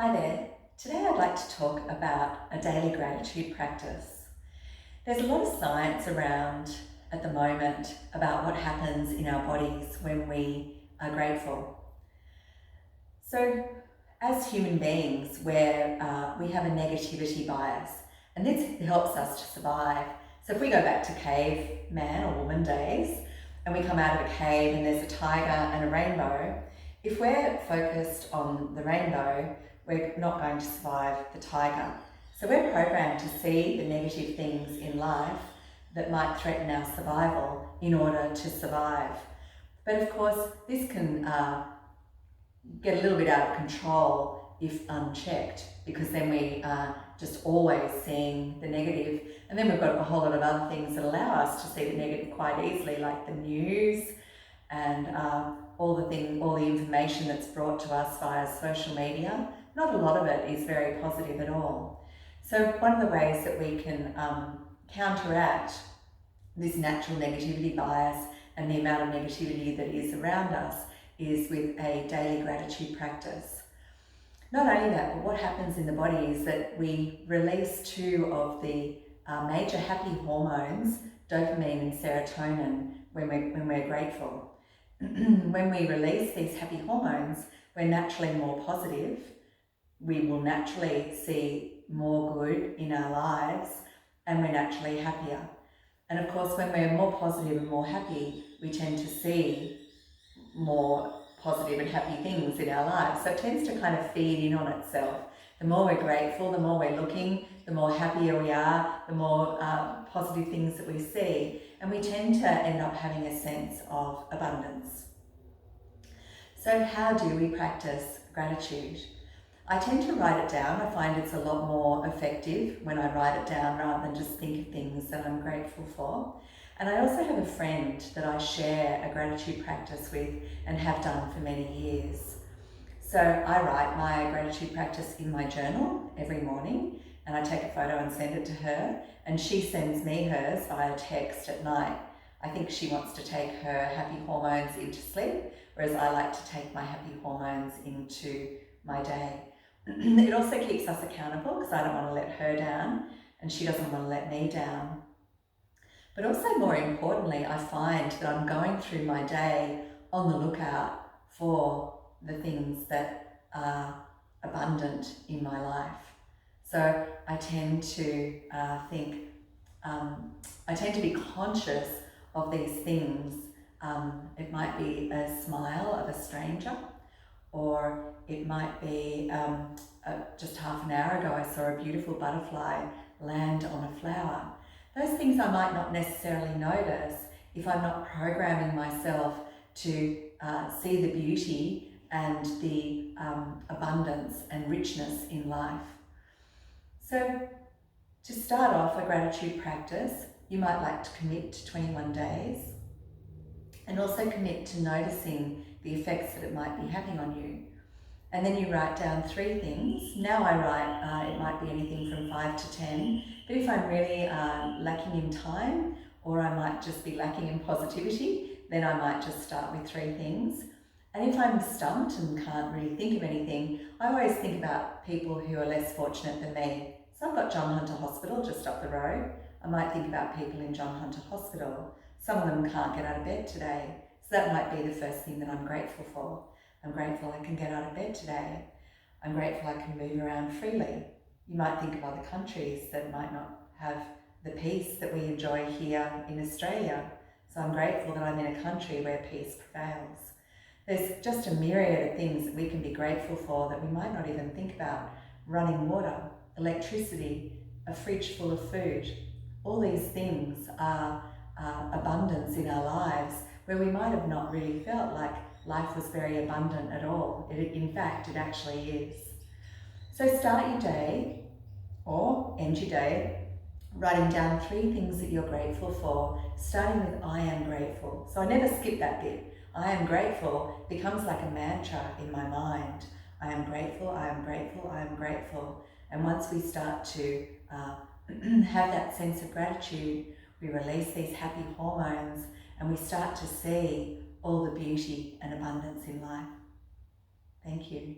Hi there. Today I'd like to talk about a daily gratitude practice. There's a lot of science around at the moment about what happens in our bodies when we are grateful. So, as human beings, we have a negativity bias, and this helps us to survive. So, if we go back to caveman or woman days, and we come out of a cave and there's a tiger and a rainbow, if we're focused on the rainbow, we're not going to survive the tiger. So we're programmed to see the negative things in life that might threaten our survival in order to survive. But of course, this can get a little bit out of control if unchecked, because then we are just always seeing the negative. And then we've got a whole lot of other things that allow us to see the negative quite easily, like the news and all the information that's brought to us via social media. Not a lot of it is very positive at all. So one of the ways that we can counteract this natural negativity bias and the amount of negativity that is around us is with a daily gratitude practice. Not only that, but what happens in the body is that we release two of the major happy hormones, dopamine and serotonin, when we're grateful. When we release these happy hormones, we're naturally more positive. We will naturally see more good in our lives, and we're naturally happier. And of course, when we're more positive and more happy, we tend to see more positive and happy things in our lives. So it tends to kind of feed in on itself. The more we're grateful, the more we're looking, the more happier we are, the more positive things that we see. And we tend to end up having a sense of abundance. So how do we practice gratitude? I tend to write it down. I find it's a lot more effective when I write it down rather than just think of things that I'm grateful for. And I also have a friend that I share a gratitude practice with and have done for many years. So I write my gratitude practice in my journal every morning, and I take a photo and send it to her, and she sends me hers via text at night. I think she wants to take her happy hormones into sleep, whereas I like to take my happy hormones into my day. It also keeps us accountable because I don't want to let her down and she doesn't want to let me down. But also, more importantly, I find that I'm going through my day on the lookout for the things that are abundant in my life. So I tend to I tend to be conscious of these things. It might be a smile of a stranger, or it might be just half an hour ago I saw a beautiful butterfly land on a flower. Those things I might not necessarily notice if I'm not programming myself to see the beauty and the abundance and richness in life. So to start off a gratitude practice, you might like to commit to 21 days and also commit to noticing the effects that it might be having on you. And then you write down 3 things. Now I write, it might be anything from 5 to 10, but if I'm really lacking in time, or I might just be lacking in positivity, then I might just start with 3 things. And if I'm stumped and can't really think of anything, I always think about people who are less fortunate than me. So I've got John Hunter Hospital just up the road. I might think about people in John Hunter Hospital. Some of them can't get out of bed today. So that might be the first thing that I'm grateful for. I'm grateful I can get out of bed today. I'm grateful I can move around freely. You might think of other countries that might not have the peace that we enjoy here in Australia. So I'm grateful that I'm in a country where peace prevails. There's just a myriad of things that we can be grateful for that we might not even think about. Running water, electricity, a fridge full of food. All these things are abundance in our lives where we might have not really felt like life was very abundant at all. In fact, it actually is. So start your day or end your day writing down 3 things that you're grateful for, starting with I am grateful. So I never skip that bit. I am grateful becomes like a mantra in my mind. I am grateful, I am grateful, I am grateful. And once we start to have that sense of gratitude, we release these happy hormones and we start to see all the beauty and abundance in life. Thank you.